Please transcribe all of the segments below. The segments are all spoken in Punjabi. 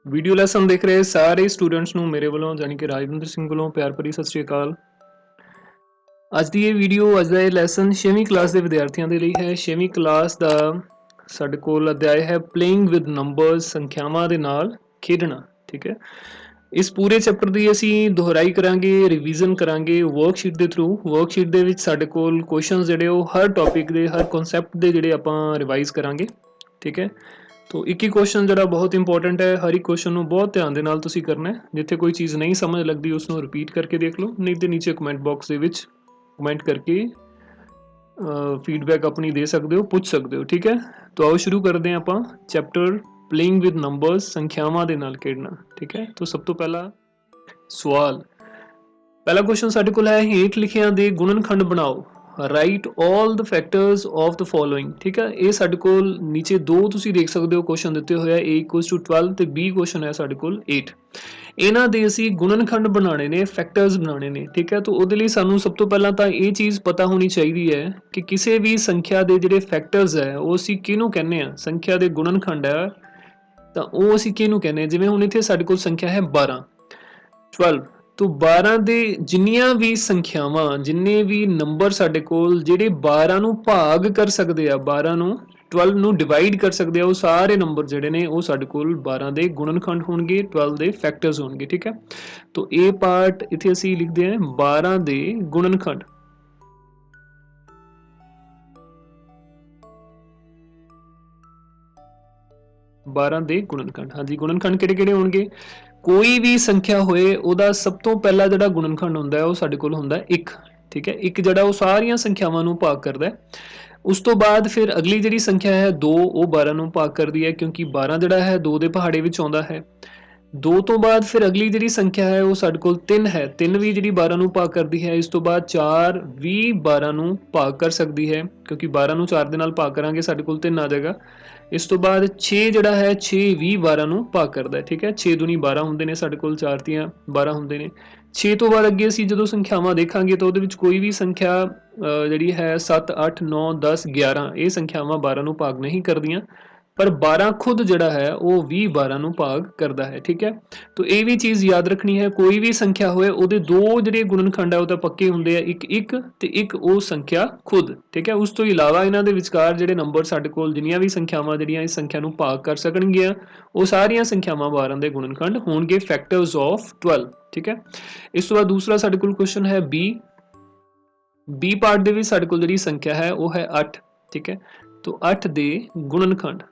ਵੀਡੀਓ ਲੈਸਨ ਦੇਖ ਰਹੇ ਸਾਰੇ ਸਟੂਡੈਂਟਸ ਨੂੰ ਮੇਰੇ ਵੱਲੋਂ ਯਾਨੀ ਕਿ ਰਾਜਵਿੰਦਰ ਸਿੰਘ ਵੱਲੋਂ ਪਿਆਰ ਭਰੀ ਸਤਿ ਸ਼੍ਰੀ ਅਕਾਲ। ਅੱਜ ਦੀ ਇਹ ਵੀਡੀਓ ਅੱਜ ਦਾ ਇਹ ਲੈਸਨ 6ਵੀਂ ਕਲਾਸ ਦੇ ਵਿਦਿਆਰਥੀਆਂ ਦੇ ਲਈ ਹੈ। 6ਵੀਂ ਕਲਾਸ ਦਾ ਸਾਡੇ ਕੋਲ ਅਧਿਆਇ ਹੈ ਪਲੇਇੰਗ ਵਿਦ ਨੰਬਰਸ, ਸੰਖਿਆਵਾਂ ਦੇ ਨਾਲ ਖੇਡਣਾ। ਠੀਕ ਹੈ, ਇਸ ਪੂਰੇ ਚੈਪਟਰ ਦੀ ਅਸੀਂ ਦੁਹਰਾਈ ਕਰਾਂਗੇ, ਰਿਵੀਜ਼ਨ ਕਰਾਂਗੇ ਵਰਕਸ਼ੀਟ ਦੇ ਥਰੂ। ਵਰਕਸ਼ੀਟ ਦੇ ਵਿੱਚ ਸਾਡੇ ਕੋਲ ਕੁਐਸਚਨਸ ਜਿਹੜੇ ਉਹ ਹਰ ਟੌਪਿਕ ਦੇ, ਹਰ ਕਨਸੈਪਟ ਦੇ ਜਿਹੜੇ ਆਪਾਂ ਰਿਵਾਈਜ਼ ਕਰਾਂਗੇ। ਠੀਕ ਹੈ, तो एक ही क्वेश्चन जो बहुत इंपॉर्टेंट है, हर एक क्वेश्चन को बहुत ध्यान के नाल तुसीं करना है। जिथे कोई चीज़ नहीं समझ लगती उसको रिपीट करके देख लो, नहीं तो नीचे कमेंट बॉक्स के कमेंट करके फीडबैक अपनी दे सकते हो, पूछ सकते हो। ठीक है, तो आओ शुरू करते हैं आप चैप्टर प्लेइंग विद नंबर्स, संख्यावां दे नाल खेडना। ठीक है, तो सब तो पहला सवाल, पहला क्वेश्चन साडे कोल है हेठ लिखियां दे गुणनखंड बनाओ, right all the factors of the following. ठीक है, ये साडे कोल नीचे दो तुसीं देख सकते हो क्वेश्चन दिते हुए, A इक्वल्स टू 12 ते B क्वेश्चन है साडे कोल 8। इन्हां दे असीं गुणनखंड बनाने ने, फैक्टर्स बनाने ने। ठीक है, तो उहदे लई सानूं सब तो पहलां तां ये चीज़ पता होनी चाहिदी है कि किसी भी संख्या दे जिहड़े फैक्टर्स है वो असीं किहनूं कहने आ, संख्या दे गुणनखंड है तां वो असीं किहनूं कहने। जिवें हुण इत्थे साडे कोल संख्या है 12, 12, तो 12 ਦੇ ਜਿੰਨੀਆਂ ਵੀ ਸੰਖਿਆਵਾਂ, ਜਿੰਨੇ ਵੀ ਨੰਬਰ ਸਾਡੇ ਕੋਲ ਜਿਹੜੇ 12 ਨੂੰ ਭਾਗ ਕਰ ਸਕਦੇ ਆ, 12 ਨੂੰ 12 ਨੂੰ ਡਿਵਾਈਡ ਕਰ ਸਕਦੇ ਆ, ਉਹ ਸਾਰੇ ਨੰਬਰ ਜਿਹੜੇ ਨੇ ਉਹ ਸਾਡੇ ਕੋਲ 12 ਦੇ ਗੁਣਨਖੰਡ ਹੋਣਗੇ, 12 ਦੇ ਫੈਕਟਰਸ ਹੋਣਗੇ। ਠੀਕ ਹੈ, तो ਇਹ ਪਾਰਟ ਇੱਥੇ ਅਸੀਂ ਲਿਖਦੇ ਹਾਂ 12 ਦੇ ਗੁਣਨਖੰਡ। बारह ਦੇ ਗੁਣਨਖੰਡ, ਹਾਂਜੀ ਗੁਣਨਖੰਡ ਕਿਹੜੇ ਕਿਹੜੇ ਹੋਣਗੇ। कोई भी संख्या होए ਉਹਦਾ ਸਭ ਤੋਂ ਪਹਿਲਾ ਜਿਹੜਾ ਗੁਣਨਖੰਡ ਹੁੰਦਾ ਹੈ ਉਹ ਸਾਡੇ ਕੋਲ ਹੁੰਦਾ 1। ठीक है, एक ਜਿਹੜਾ ਉਹ ਸਾਰੀਆਂ ਸੰਖਿਆਵਾਂ ਨੂੰ ਭਾਗ ਕਰਦਾ ਹੈ। ਉਸ ਤੋਂ ਬਾਅਦ ਫਿਰ ਅਗਲੀ ਜਿਹੜੀ ਸੰਖਿਆ ਹੈ 2, ਉਹ 12 ਨੂੰ ਭਾਗ ਕਰਦੀ ਹੈ ਕਿਉਂਕਿ 12 ਜਿਹੜਾ ਹੈ 2 ਦੇ ਪਹਾੜੇ ਵਿੱਚ ਆਉਂਦਾ ਹੈ। 2 ਤੋਂ ਬਾਅਦ ਫਿਰ ਅਗਲੀ ਜਿਹੜੀ ਸੰਖਿਆ ਹੈ ਉਹ ਸਾਡੇ ਕੋਲ 3 ਹੈ, 3 ਵੀ ਜਿਹੜੀ 12 ਨੂੰ ਭਾਗ ਕਰਦੀ ਹੈ। ਇਸ ਤੋਂ ਬਾਅਦ 4 ਵੀ 12 ਨੂੰ ਭਾਗ ਕਰ ਸਕਦੀ ਹੈ ਕਿਉਂਕਿ 12 ਨੂੰ 4 ਦੇ ਨਾਲ ਭਾਗ ਕਰਾਂਗੇ ਸਾਡੇ ਕੋਲ 3 ਆ ਜਾਏਗਾ। ਇਸ ਤੋਂ ਬਾਅਦ 6 ਜਿਹੜਾ ਹੈ 6 ਵੀ 12 ਨੂੰ ਭਾਗ ਕਰਦਾ ਹੈ। ਠੀਕ ਹੈ, 6 दूनी 12 ਹੁੰਦੇ ਨੇ ਸਾਡੇ ਕੋਲ, 4 ਤੀਆਂ 12 ਹੁੰਦੇ ਨੇ। 6 ਤੋਂ ਬਾਅਦ ਅੱਗੇ ਅਸੀਂ ਜਦੋਂ ਸੰਖਿਆਵਾਂ ਦੇਖਾਂਗੇ ਤਾਂ ਉਹਦੇ ਵਿੱਚ ਕੋਈ ਵੀ ਸੰਖਿਆ ਜਿਹੜੀ ਹੈ 7, 8, 9, 10, 11 ਇਹ ਸੰਖਿਆਵਾਂ 12 ਨੂੰ ਭਾਗ ਨਹੀਂ ਕਰਦੀਆਂ, पर 12 खुद जड़ा है वो भी 12 ਨੂੰ ਭਾਗ ਕਰਦਾ है। ठीक है, तो ये भी चीज़ याद रखनी है, कोई भी संख्या होए ਉਹਦੇ दो ਜਿਹੜੇ ਗੁਣਨਖੰਡ ਹੈ ਉਹ ਤਾਂ ਪੱਕੇ ਹੁੰਦੇ ਆ, ਇੱਕ ਤੇ ਇੱਕ ਉਹ ਸੰਖਿਆ ਖੁਦ। ठीक है, ਉਸ ਤੋਂ ਇਲਾਵਾ ਇਹਨਾਂ ਦੇ ਵਿਚਕਾਰ ਜਿਹੜੇ ਨੰਬਰ ਸਾਡੇ ਕੋਲ ਜਿੰਨੀਆਂ ਵੀ ਸੰਖਿਆਵਾਂ ਜਿਹੜੀਆਂ ਇਸ ਸੰਖਿਆ ਨੂੰ ਭਾਗ ਕਰ ਸਕਣਗੀਆਂ ਉਹ ਸਾਰੀਆਂ ਸੰਖਿਆਵਾਂ 12 ਦੇ ਗੁਣਨਖੰਡ ਹੋਣਗੇ, ਫੈਕਟਰਸ ਆਫ 12। ठीक है, ਇਸ ਤੋਂ ਬਾਅਦ ਦੂਸਰਾ ਸਾਡੇ ਕੋਲ ਕੁਐਸਚਨ ਹੈ बी ਪਾਰਟ ਦੇ ਵਿੱਚ ਸਾਡੇ ਕੋਲ ਜਿਹੜੀ ਸੰਖਿਆ ਹੈ ਉਹ ਹੈ 8। ठीक है, तो 8 ਦੇ ਗੁਣਨਖੰਡ,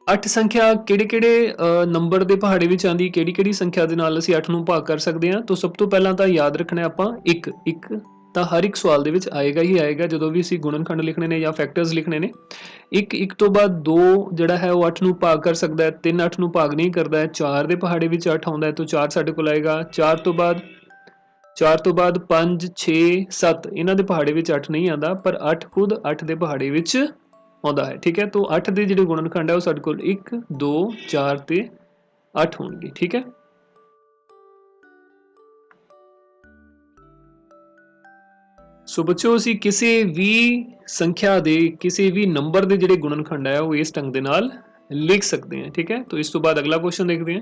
8 ਸੰਖਿਆ ਕਿਹੜੇ-ਕਿਹੜੇ ਨੰਬਰ ਦੇ ਪਹਾੜੇ ਵਿੱਚ ਆਂਦੀ, ਕਿਹੜੀ-ਕਿਹੜੀ ਸੰਖਿਆ ਦੇ ਨਾਲ ਅਸੀਂ 8 ਨੂੰ ਭਾਗ ਕਰ ਸਕਦੇ ਹਾਂ। ਤਾਂ ਸਭ ਤੋਂ ਪਹਿਲਾਂ ਤਾਂ ਯਾਦ ਰੱਖਣਾ ਆਪਾਂ ਇੱਕ ਤਾਂ ਹਰ ਇੱਕ ਸਵਾਲ ਦੇ ਵਿੱਚ ਆਏਗਾ ਹੀ ਆਏਗਾ ਜਦੋਂ ਵੀ ਅਸੀਂ ਗੁਣਨਖੰਡ ਲਿਖਣੇ ਨੇ ਜਾਂ ਫੈਕਟਰਸ ਲਿਖਣੇ ਨੇ। ਇੱਕ ਤੋਂ ਬਾਅਦ 2 ਜਿਹੜਾ ਹੈ ਉਹ 8 ਨੂੰ ਭਾਗ ਕਰ ਸਕਦਾ ਹੈ, 3 8 ਨੂੰ ਭਾਗ ਨਹੀਂ ਕਰਦਾ ਹੈ, 4 ਦੇ ਪਹਾੜੇ ਵਿੱਚ 8 ਆਉਂਦਾ ਹੈ ਤਾਂ 4 ਸਾਡੇ ਕੋਲ ਆਏਗਾ। 4 ਤੋਂ ਬਾਅਦ 5 6 7 ਇਹਨਾਂ ਦੇ ਪਹਾੜੇ ਵਿੱਚ 8 ਨਹੀਂ ਆਉਂਦਾ, ਪਰ 8 ਖੁਦ 8 ਦੇ ਪਹਾੜੇ ਵਿੱਚ ਆਉਂਦਾ ਹੈ। ठीक है, तो 8 ਦੇ ਜਿਹੜੇ ਗੁਣਨਖੰਡ ਹੈ ਉਹ ਸਾਡੇ ਕੋਲ 1 2 4 ਤੇ 8 ਹੋਣਗੇ। ठीक है, ਸੋ ਬੱਚਿਓ ਅਸੀਂ ਕਿਸੇ ਵੀ ਸੰਖਿਆ ਦੇ, ਕਿਸੇ ਵੀ ਨੰਬਰ ਦੇ ਜਿਹੜੇ ਗੁਣਨਖੰਡ ਹੈ ਉਹ ਇਸ ਢੰਗ ਦੇ ਨਾਲ ਲਿਖ ਸਕਦੇ ਹਾਂ। ठीक है, तो ਇਸ ਤੋਂ ਬਾਅਦ ਅਗਲਾ ਕੁਐਸਚਨ ਦੇਖਦੇ ਹਾਂ।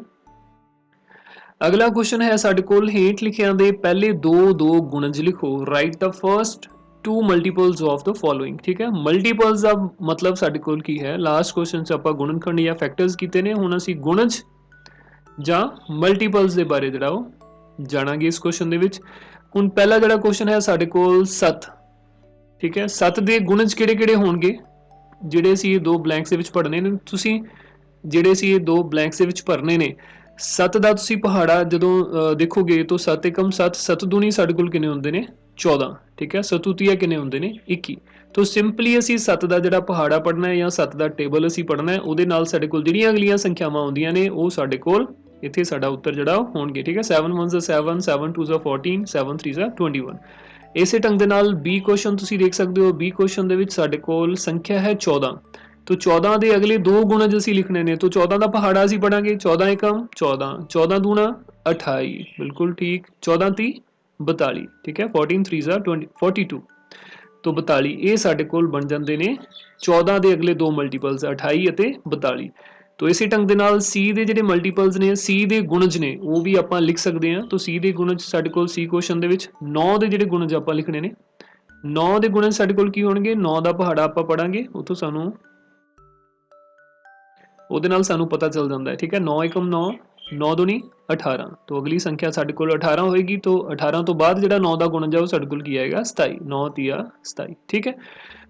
ਅਗਲਾ ਕੁਐਸਚਨ ਹੈ ਸਾਡੇ ਕੋਲ ਹੇਠ ਲਿਖਿਆਂ ਦੇ ਪਹਿਲੇ ਦੋ ਗੁਣਜ ਲਿਖੋ, write the first 2 multiples of the following. ठीक है, ਮਲਟੀਪਲਸ ਦਾ ਮਤਲਬ ਸਾਡੇ ਕੋਲ ਕੀ ਹੈ, ਲਾਸਟ ਕੁਐਸਚਨ 'ਚ ਆਪਾਂ ਗੁਣਨਖੰਡ ਜਾਂ ਫੈਕਟਰਸ ਕੀਤੇ ਨੇ, ਹੁਣ ਅਸੀਂ ਗੁਣਜ ਜਾਂ ਮਲਟੀਪਲਸ ਦੇ ਬਾਰੇ ਜਿਹੜਾ ਉਹ ਜਾਣਾਂਗੇ ਇਸ ਕੁਐਸਚਨ ਦੇ ਵਿੱਚ। ਹੁਣ ਪਹਿਲਾ ਜਿਹੜਾ ਕੁਐਸਚਨ ਹੈ ਸਾਡੇ ਕੋਲ 7। ठीक है, 7 ਦੇ ਗੁਣਜ ਕਿਹੜੇ-ਕਿਹੜੇ ਹੋਣਗੇ ਜਿਹੜੇ ਅਸੀਂ ਇਹ 2 ਬਲੈਂਕਸ ਦੇ ਵਿੱਚ ਪੜ੍ਹਨੇ ਨੇ। ਤੁਸੀਂ ਜਿਹੜੇ ਅਸੀਂ ਇਹ 2 ਬਲੈਂਕਸ ਦੇ ਵਿੱਚ ਭਰਨੇ ਨੇ, 7 ਦਾ ਤੁਸੀਂ ਪਹਾੜਾ ਜਦੋਂ ਦੇਖੋਗੇ ਤਾਂ 7 ਏਕਮ 7, 7 ਦੂਣੀ ਸਾਡੇ ਕੋਲ ਕਿੰਨੇ ਹੁੰਦੇ ਨੇ 14। ठीक है, सतुतिया किन्ने ਹੁੰਦੇ ਨੇ 21। तो ਸਿੰਪਲੀ ਅਸੀਂ 7 ਦਾ ਜਿਹੜਾ ਪਹਾੜਾ ਪੜ੍ਹਨਾ ਹੈ ਜਾਂ 7 ਦਾ ਟੇਬਲ ਅਸੀਂ ਪੜ੍ਹਨਾ ਹੈ, ਉਹਦੇ ਨਾਲ ਸਾਡੇ ਕੋਲ ਜਿਹੜੀਆਂ ਅਗਲੀਆਂ ਸੰਖਿਆਵਾਂ ਆਉਂਦੀਆਂ ਨੇ ਉਹ ਸਾਡੇ ਕੋਲ ਇੱਥੇ ਸਾਡਾ ਉੱਤਰ ਜਿਹੜਾ ਹੋਣਗੇ। ठीक है, 7 1 7, 7 2 14, 7 3 21। ਇਸੇ ਢੰਗ ਦੇ ਨਾਲ B ਕੁਐਸਚਨ ਤੁਸੀਂ ਦੇਖ ਸਕਦੇ ਹੋ। B ਕੁਐਸਚਨ ਦੇ ਵਿੱਚ ਸਾਡੇ ਕੋਲ ਸੰਖਿਆ ਹੈ 14, तो 14 ਦੇ ਅਗਲੇ 2 ਗੁਣਜ ਅਸੀਂ ਲਿਖਣੇ ਨੇ। तो 14 ਦਾ ਪਹਾੜਾ ਅਸੀਂ ਪੜਾਂਗੇ 14 ਏਕਮ 14, 14 ਦੂਣਾ 28, ਬਿਲਕੁਲ ਠੀਕ, 14 30 42। ठीक है, 14 3 20 42। तो 42 ये साडे कोल बन जाते ने 14 के अगले दो मल्टीपल्स 28 ਅਤੇ 42। तो इस ढंग के नाल सी के जिहड़े मल्टीपल्स ने सी के गुणज ने वो भी आपां लिख सकते हैं। तो सी के गुणज साडे कोल सी क्वेश्चन दे विच 9 के जिहड़े गुणज आपां लिखने ने 9 के गुणज साडे कोल की होणगे 9 का पहाड़ा आपां पढ़ांगे उत्थों सानू ਉਹਦੇ ਨਾਲ ਸਾਨੂੰ पता चल जाता है। ठीक है 9 एकम 9 9 दूनी 18 तो अगली संख्या साडे कोल 18 होएगी। तो 18 तो बाद जिहड़ा 9 का गुणज है वो साडे कोल की आएगा 27 9 तिया 27। ठीक है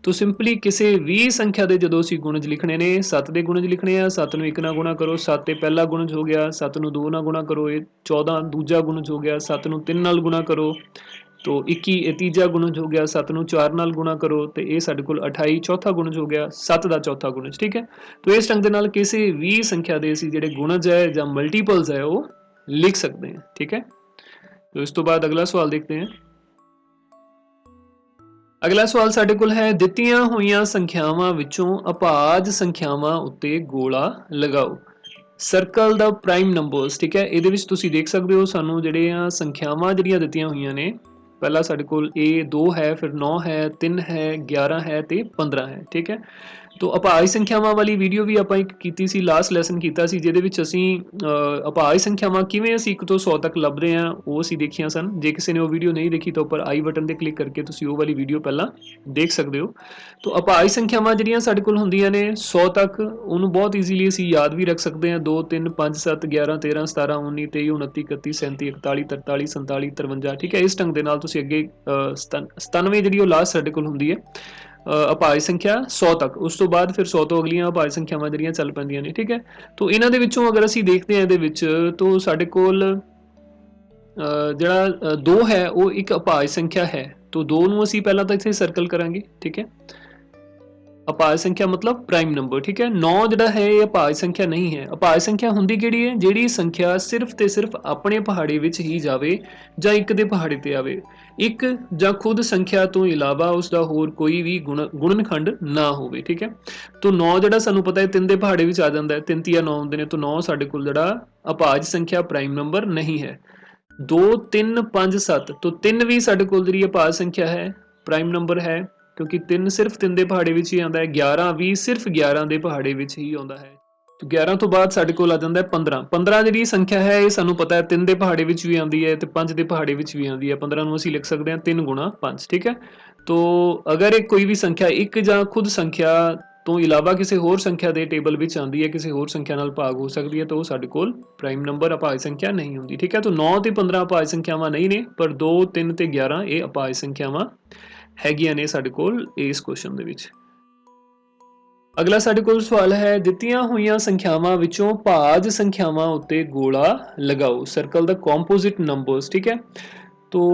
तो सिंपली किसी भी संख्या के जो असीं गुणज लिखने ने 7 के गुणज लिखने आ 7 नूं 1 नाल गुणा करो 7 ते पहला गुणज हो गया 7 नूं 2 नाल गुणा करो ये 14 दूजा गुणज हो गया 7 नूं 3 नाल गुणा करो तो 21 ये तीजा गुणज हो गया 7 नूं 4 नाल गुणा करो तो ये साडे कोल 28 चौथा गुणज हो गया 7 का चौथा गुणज। ठीक है तो इस ढंग के नाल किसी भी संख्या के असीं जिहड़े गुणज है जां मल्टीपल्स है वो लिख सकते हैं। ठीक है तो इस तो बाद अगला सवाल देखते हैं। अगला सवाल साडे कोल है दित्तियां होईयां संख्यावां विचों अभाज संख्यावां उत्ते गोला लगाओ सर्कल द प्राइम नंबर्स। ठीक है इहदे विच तुसीं देख सकते हो सानू जिहड़ियां संख्यावां जिहड़ियां दित्तियां होईयां ने पहला साडे कोल ए 2 है फिर 9 है 3 है 11 है ते 15 है। ठीक है तो अभाज संख्यावां वाली वीडियो भी आपां एक कीती सी लास्ट लैसन कीता सी जिहदे विच असीं अभाज संख्यावां किवें असीं 1 ਤੋਂ 100 तक ਲੱਭਦੇ ਹਾਂ ਉਹ ਅਸੀਂ ਦੇਖੀਆਂ ਸਨ। ਜੇ ਕਿਸੇ ਨੇ ਉਹ ਵੀਡੀਓ ਨਹੀਂ ਦੇਖੀ ਤਾਂ ਉੱਪਰ ਆਈ ਬਟਨ ਤੇ ਕਲਿੱਕ ਕਰਕੇ ਤੁਸੀਂ ਉਹ ਵਾਲੀ ਵੀਡੀਓ ਪਹਿਲਾਂ ਦੇਖ ਸਕਦੇ ਹੋ। तो अभाज संख्यावां ਜਿਹੜੀਆਂ ਸਾਡੇ ਕੋਲ ਹੁੰਦੀਆਂ ਨੇ 100 ਤੱਕ ਉਹਨੂੰ ਬਹੁਤ ਈਜ਼ੀਲੀ ਅਸੀਂ ਯਾਦ ਵੀ ਰੱਖ ਸਕਦੇ ਹਾਂ 2 3 5 7 11 13 17 19 23 29 31 37 41 43 47 53। ठीक है इस ढंग ਦੇ ਨਾਲ ਤੁਸੀਂ ਅੱਗੇ 97 ਜਿਹੜੀ ਉਹ ਲਾਸਟ ਸਾਡੇ ਕੋਲ ਹੁੰਦੀ ਹੈ अभाज संख्या 100 तक उस तो बाद फिर 100 तो अगलियां अभाज संख्यावां जिहड़ियां चल पैंदियां ने। ठीक है तो इन्हां दे विचों अगर असीं देखते हैं इहदे विच तो साडे कोल जिहड़ा 2 है वो एक अभाज संख्या है तो 2 नूं असीं पहलां तां इत्थे सर्कल करांगे। ठीक है अभाज संख्या मतलब प्राइम नंबर। ठीक है 9 जिहड़ा है ये अभाज संख्या नहीं है। अभाज संख्या हुंदी किहड़ी है जिहड़ी संख्या सिर्फ ते सिर्फ अपने पहाड़े विच ही जावे जां एक दे पहाड़े ते आवे एक जां खुद संख्या तो इलावा उसका होर कोई भी गुणनखंड ना होवे। ठीक है तो 9 जिहड़ा सानू पता है 3 दे पहाड़े विच आ जांदा है 3 तिया 9 हुंदे ने तो 9 साडे कोल जिहड़ा अभाज संख्या प्राइम नंबर नहीं है। 2 3 5 7 तो 3 भी साडे कोल जिहड़ी अभाज संख्या है प्राइम नंबर है क्योंकि 3 सिर्फ 3 ਦੇ ਪਹਾੜੇ ਵਿੱਚ ਹੀ ਆਉਂਦਾ ਹੈ 11 ਵੀ ਸਿਰਫ 11 ਦੇ ਪਹਾੜੇ ਵਿੱਚ ਹੀ ਆਉਂਦਾ ਹੈ। तो 11 ਤੋਂ ਬਾਅਦ ਸਾਡੇ ਕੋਲ ਆ ਜਾਂਦਾ ਹੈ 15 15 ਜਿਹੜੀ ਸੰਖਿਆ ਹੈ ਇਹ ਸਾਨੂੰ ਪਤਾ ਹੈ 3 ਦੇ ਪਹਾੜੇ ਵਿੱਚ ਵੀ ਆਉਂਦੀ ਹੈ ਤੇ 5 ਦੇ ਪਹਾੜੇ ਵਿੱਚ ਵੀ ਆਉਂਦੀ ਹੈ 15 ਨੂੰ ਅਸੀਂ ਲਿਖ ਸਕਦੇ ਹਾਂ 3 ਗੁਣਾ 5। ठीक है तो अगर एक कोई भी संख्या एक ਜਾਂ खुद संख्या ਤੋਂ ਇਲਾਵਾ ਕਿਸੇ ਹੋਰ ਸੰਖਿਆ ਦੇ ਟੇਬਲ ਵਿੱਚ ਆਉਂਦੀ ਹੈ ਕਿਸੇ ਹੋਰ ਸੰਖਿਆ ਨਾਲ ਭਾਗ ਹੋ ਸਕਦੀ ਹੈ ਤਾਂ ਉਹ ਸਾਡੇ ਕੋਲ ਪ੍ਰਾਈਮ ਨੰਬਰ ਅਭਾਜ ਸੰਖਿਆ ਨਹੀਂ ਹੁੰਦੀ। ठीक है तो 9 ਤੇ 15 ਅਭਾਜ ਸੰਖਿਆਵਾਂ ਨਹੀਂ ਨੇ ਪਰ 2 3 ਤੇ 11 ਇਹ ਅਭਾਜ ਸੰਖਿਆਵਾਂ हैगियां ने साडे कोल इस क्वेश्चन दे विच। अगला साडे कोल सवाल है दित्तियां होईयां संख्यावां विचों भाज संख्यावां उत्ते गोला लगाओ सर्कल द कंपोजिट नंबर्स। ठीक है तो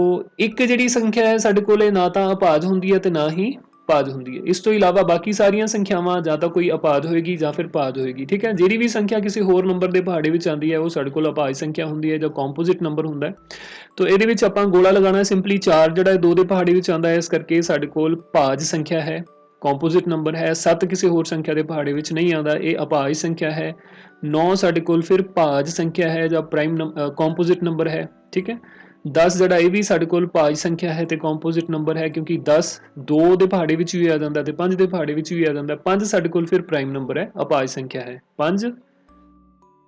एक जिहड़ी संख्या है साडे कोल ना तां अभाज हुंदी है ते ना ही भाज हुंदी है। इस तो इलावा बाकी सारियां संख्यावां जां तां कोई अभाज होएगी जां फिर भाज होएगी। ठीक है जिहड़ी भी संख्या किसी होर नंबर दे पहाड़े विच आंदी है वो साडे कोल अभाज संख्या हुंदी है जां कंपोजिट नंबर हुंदा है। तो इहदे विच आपां गोला लगाना सिंपली 4 जिहड़ा 2 दे पहाड़े विच आंदा है इस करके साडे कोल भाज संख्या है कंपोजिट नंबर है। 7 किसी होर संख्या के पहाड़े विच नहीं आंदा ये अभाज संख्या है। 9 साडे कोल फिर भाज संख्या है जां प्राइम कंपोजिट नंबर है। ठीक है 10 जिहड़ा ये भी साडे कोल भाज संख्या है ते कंपोजिट नंबर है क्योंकि 10 2 दे पहाड़े विच भी आ जांदा ते 5 दे पहाड़े विच भी आ जांदा। 5 साडे कोल फिर प्राइम नंबर है अभाज संख्या है 5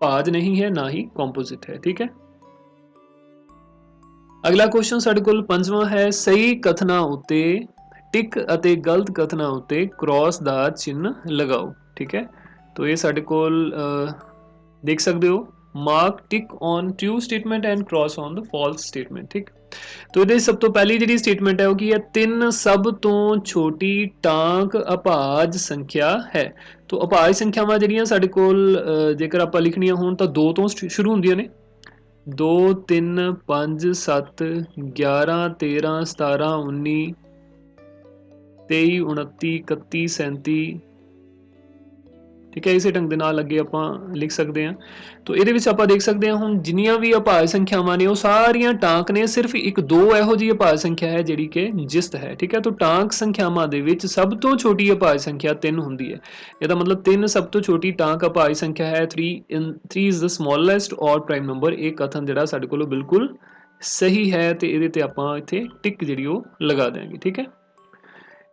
भाज नहीं है ना ही कंपोजिट है। ठीक है अगला क्वेश्चन साडे कोल पंजवां है सही कथना उत्ते टिक अते गलत कथना उत्ते क्रॉस दा चिन्ह लगाओ। ठीक है तो ये साडे कोल देख सकते हो mark tick on true statement and cross on the false statement. ठीक तो ये सब तो पहली जी स्टेटमेंट है वो की है 3 सब तो छोटी टांक अभाज संख्या है। तो अभाज संख्यावां जिहड़ियां साडे कोल जेकर आपां लिखणियां होण तां 2 तो शुरू हुंदियां ने 2 3 5 7 11 13 17 19 23 29 31 37। ठीक है इसे ढंग दे नाल अगे आपां लिख सकते हैं। तो ये देख सकते हैं हुण जिन्नियां भी अभाज संख्यावां ने वो सारियां टांक ने सिर्फ एक दो इहो जी अभाज संख्या है जिहड़ी कि जिस्त है। ठीक है तो टांक संख्यावां दे विच सब तो छोटी अभाज संख्या 3 हुंदी है। इसदा मतलब 3 सब तो छोटी टांक अभाज संख्या है 3 इज द स्मॉलेस्ट और प्राइम नंबर। ये कथन जिहड़ा साडे कोल बिल्कुल सही है तो इहदे ते आपां इत्थे टिक जिहड़ी वो लगा देंगे। ठीक है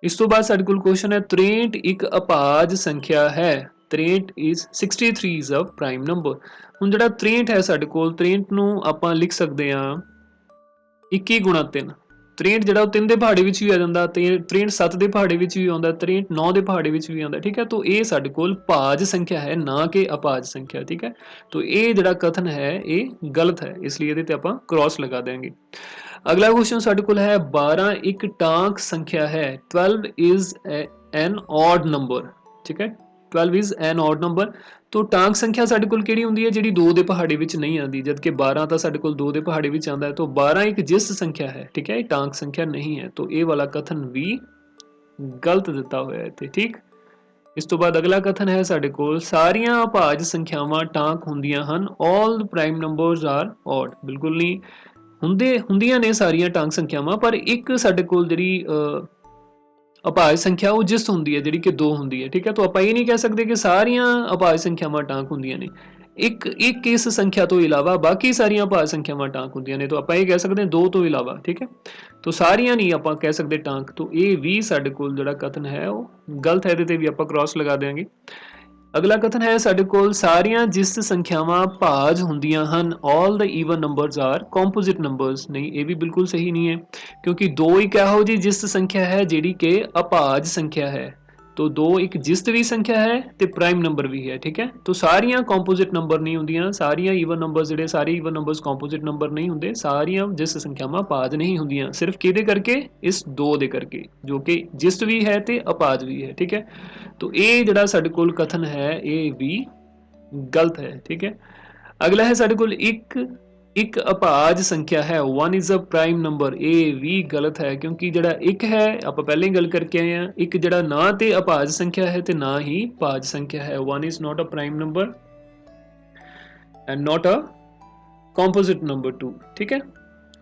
इस तो बाद साडे कोल क्वेश्चन है 63 एक अभाज संख्या है। 63 is 63 is a prime number. हुण जिहड़ा 63 है साडे कोल 63 नूं आपां लिख सकदे हां 21 गुणा 3। 63 ਜਿਹੜਾ ਉਹ 3 ਦੇ ਪਹਾੜੇ ਵਿੱਚ ਵੀ ਆ ਜਾਂਦਾ ਤੇ 63 7 ਦੇ ਪਹਾੜੇ ਵਿੱਚ ਵੀ ਆਉਂਦਾ 63 9 ਦੇ ਪਹਾੜੇ ਵਿੱਚ ਵੀ ਆਉਂਦਾ ਠੀਕ ਹੈ। तो ਇਹ ਸਾਡੇ ਕੋਲ ਭਾਜ ਸੰਖਿਆ ਹੈ ਨਾ ਕਿ ਅਭਾਜ ਸੰਖਿਆ ਠੀਕ ਹੈ। तो ਇਹ ਜਿਹੜਾ ਕਥਨ ਹੈ ਇਹ ਗਲਤ ਹੈ ਇਸ ਲਈ ਇਹਦੇ ਤੇ ਆਪਾਂ ਕ੍ਰਾਸ ਲਗਾ ਦੇਵਾਂਗੇ। अगला क्वेश्चन साडे कोल है 12 एक टांक संख्या है। 12 इज एन ऑड नंबर ठीक है। 12 इज एन ऑड नंबर। तो टांक संख्या साडे कोल किहड़ी हुंदी है जिहड़ी 2 दे पहाड़े विच नहीं आती जबकि 12 तो साडे कोल 2 दे पहाड़े विच आंदा है। तो 12 एक जिस संख्या है ठीक है टांक संख्या नहीं है। तो ये वाला कथन भी गलत दिता हुआ है इत्थे ठीक। इस तो बाद अगला कथन है साडे कोल सारियां अभाज संख्यावां टांक हुंदियां हन। All prime numbers are odd. बिल्कुल नहीं ਹੁੰਦੀਆਂ ਨੇ ਸਾਰੀਆਂ ਟਾਂਕ ਸੰਖਿਆਵਾਂ ਪਰ ਇੱਕ ਸਾਡੇ ਕੋਲ ਜਿਹੜੀ ਅਭਾਜ ਸੰਖਿਆ ਉਹ ਜਿਸਤ ਹੁੰਦੀ ਹੈ ਜਿਹੜੀ ਕਿ 2 ਹੁੰਦੀ ਹੈ ਠੀਕ ਹੈ। ਤਾਂ ਆਪਾਂ ਇਹ ਨਹੀਂ ਕਹਿ ਸਕਦੇ ਕਿ ਸਾਰੀਆਂ ਅਭਾਜ ਸੰਖਿਆਵਾਂ ਟਾਂਕ ਹੁੰਦੀਆਂ ਨੇ। ਇੱਕ ਇਸ ਸੰਖਿਆ ਤੋਂ ਇਲਾਵਾ ਬਾਕੀ ਸਾਰੀਆਂ ਅਭਾਜ ਸੰਖਿਆਵਾਂ ਟਾਂਕ ਹੁੰਦੀਆਂ ਨੇ। ਤਾਂ ਆਪਾਂ ਇਹ ਕਹਿ ਸਕਦੇ ਹਾਂ 2 ਤੋਂ ਇਲਾਵਾ ਠੀਕ ਹੈ। ਤਾਂ ਸਾਰੀਆਂ ਨਹੀਂ ਆਪਾਂ ਕਹਿ ਸਕਦੇ ਟਾਂਕ। ਤਾਂ ਇਹ ਵੀ ਸਾਡੇ ਕੋਲ ਜਿਹੜਾ ਕਥਨ ਹੈ ਉਹ ਗਲਤ ਹੈ। ਇਹਦੇ ਤੇ ਵੀ ਆਪਾਂ ਕ੍ਰਾਸ ਲਗਾ ਦੇਵਾਂਗੇ। अगला कथन है साडे कोल सारियां जिस संख्यावां भाज हुंदियां हन। All the even numbers are composite numbers. नहीं ये भी बिल्कुल सही नहीं है क्योंकि 2 एक एहो जी जिस संख्या है जिहड़ी कि अभाज संख्या है। तो 2 एक जिस्त भी संख्या है ते प्राइम नंबर भी है ठीक है। तो सारियां कॉम्पोजिट नंबर नहीं हुंदियां। सारियां ईवन नंबर्स जिहड़े सारे ईवन नंबर्स कॉम्पोजिट नंबर नहीं हुंदे। सारियां जिस संख्यावां भाज नहीं हुंदियां सिर्फ किहदे करके इस 2 दे करके जो कि जिस्त भी है ते अभाज भी है ठीक है। तो ये जिहड़ा साडे कोल कथन है ये भी गलत है ठीक है। अगला है साडे कोल एक अभाज संख्या है। 1 इज अ प्राइम नंबर। ये भी गलत है क्योंकि जिहड़ा एक है आप पहले ही गल करके आए हैं एक जिहड़ा ना ते अभाज संख्या है ते ना ही भाज संख्या है। 1 is not a prime number and not a composite number 2 ठीक है।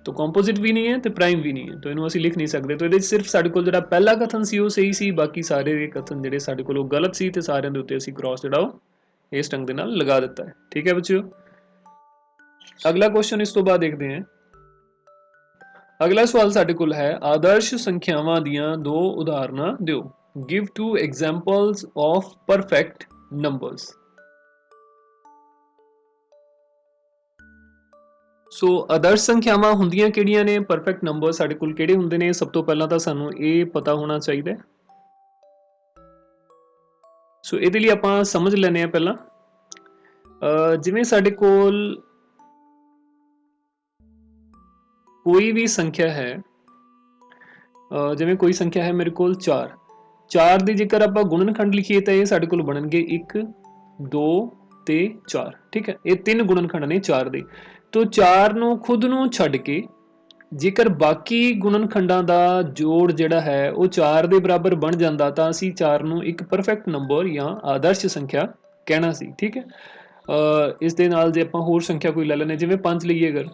तो कॉम्पोजिट भी नहीं है तो प्राइम भी नहीं है। तो इन्हों असीं लिख नहीं सकते। तो ये सिर्फ साडे कोल जिहड़ा पहला कथन सी वो सही सी बाकी सारे कथन जिहड़े साडे कोल गलत सी ते सारिआं दे उत्ते असीं क्रॉस जिहड़ा इस ढंग दे नाल लगा दिता है ठीक है बच्चों। अगला क्वेश्चन इस तो बाद देखते हैं। अगला सवाल साडे कोल है आदर्श संख्यावां दियां 2 उदाहरणां दिओ। Give 2 examples of perfect numbers. So आदर्श संख्यावां हुंदियां किहड़ियां ने परफेक्ट नंबर साडे कोल किहड़े हुंदे ने सब तो पहला तो सानू ये पता होना चाहिए। सो इहदे लई आपां समझ लैने आ पहला जिवें साडे कोल कोई भी संख्या है जिवें कोई संख्या है मेरे कोल 4 दी जेकर आपां गुणनखंड लिखीए तो ये साडे कोल बनणगे 1 2 ते 4 ठीक है। ये 3 गुणनखंड ने 4 दे। तो 4 ਨੂੰ खुद ਨੂੰ ਛੱਡ ਕੇ ਜੇਕਰ ਬਾਕੀ ਗੁਣਨਖੰਡਾਂ ਦਾ ਜੋੜ ਜਿਹੜਾ ਹੈ ਉਹ 4 ਦੇ ਬਰਾਬਰ ਬਣ ਜਾਂਦਾ ਤਾਂ ਅਸੀਂ 4 ਨੂੰ ਇੱਕ ਪਰਫੈਕਟ ਨੰਬਰ ਜਾਂ ਆਦਰਸ਼ ਸੰਖਿਆ ਕਹਿਣਾ ਸੀ ਠੀਕ ਹੈ। ਇਸ ਦੇ ਨਾਲ ਜੇ ਆਪਾਂ ਹੋਰ ਸੰਖਿਆ ਕੋਈ ਲੈ ਲੈਣੇ ਜਿਵੇਂ 5 ਲਈਏ ਅਗਰ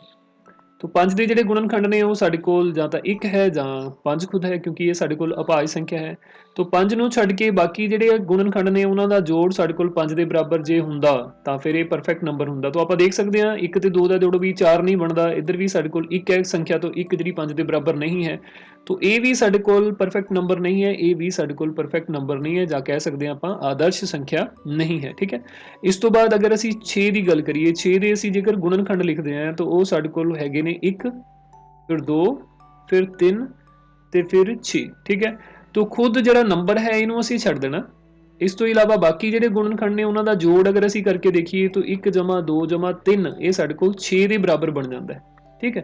तो 5 ਦੇ ਜਿਹੜੇ ਗੁਣਨਖੰਡ ਨੇ ਉਹ ਸਾਡੇ ਕੋਲ ਜਾਂ ਤਾਂ 1 ਹੈ ਜਾਂ 5 ਖੁਦ ਹੈ ਕਿਉਂਕਿ ਇਹ ਸਾਡੇ ਕੋਲ ਅਭਾਜ ਸੰਖਿਆ ਹੈ। तो 5 ਨੂੰ ਛੱਡ ਕੇ ਬਾਕੀ ਜਿਹੜੇ ਗੁਣਨਖੰਡ ਨੇ ਉਹਨਾਂ ਦਾ ਜੋੜ ਸਾਡੇ ਕੋਲ 5 ਦੇ ਬਰਾਬਰ ਜੇ ਹੁੰਦਾ ਤਾਂ ਫਿਰ ਇਹ ਪਰਫੈਕਟ ਨੰਬਰ ਹੁੰਦਾ। तो ਆਪਾਂ ਦੇਖ ਸਕਦੇ ਹਾਂ 1 ਤੇ 2 ਦਾ ਜੋੜ ਵੀ 4 ਨਹੀਂ ਬਣਦਾ। ਇੱਧਰ ਵੀ ਸਾਡੇ ਕੋਲ 1 ਹੈ ਸੰਖਿਆ ਤੋਂ 1 ਜਿਹੜੀ 5 ਦੇ ਬਰਾਬਰ ਨਹੀਂ ਹੈ। तो ਇਹ ਵੀ ਸਾਡੇ ਕੋਲ ਪਰਫੈਕਟ ਨੰਬਰ ਨਹੀਂ ਹੈ। ਇਹ ਵੀ ਸਾਡੇ ਕੋਲ ਪਰਫੈਕਟ ਨੰਬਰ ਨਹੀਂ ਹੈ ਜਾਂ ਕਹਿ ਸਕਦੇ ਹਾਂ ਆਪਾਂ ਆਦਰਸ਼ ਸੰਖਿਆ ਨਹੀਂ ਹੈ ਠੀਕ ਹੈ। ਇਸ ਤੋਂ ਬਾਅਦ ਅਗਰ ਅਸੀਂ 6 ਦੀ ਗੱਲ ਕਰੀਏ 6 ਦੇ ਅਸੀਂ ਜੇਕਰ ਗੁਣਨਖੰਡ ਲਿਖਦੇ ਹਾਂ ਤਾਂ ਉਹ ਸਾਡੇ ਕੋਲ ਹੈਗੇ ਨੇ 1 फिर 2 फिर 3 ਤੇ ਫਿਰ 6 ਠੀਕ ਹੈ। तो खुद ਜਿਹੜਾ ਨੰਬਰ ਹੈ ਇਹਨੂੰ ਅਸੀਂ ਛੱਡ ਦੇਣਾ। ਇਸ ਤੋਂ ਇਲਾਵਾ ਬਾਕੀ ਜਿਹੜੇ ਗੁਣਨਖੰਡ ਨੇ ਉਹਨਾਂ ਦਾ ਜੋੜ ਅਗਰ ਅਸੀਂ ਕਰਕੇ ਦੇਖੀਏ ਤਾਂ 1 + 2 + 3 ਇਹ ਸਾਡੇ ਕੋਲ 6 ਦੇ ਬਰਾਬਰ ਬਣ ਜਾਂਦਾ ਹੈ ਠੀਕ ਹੈ।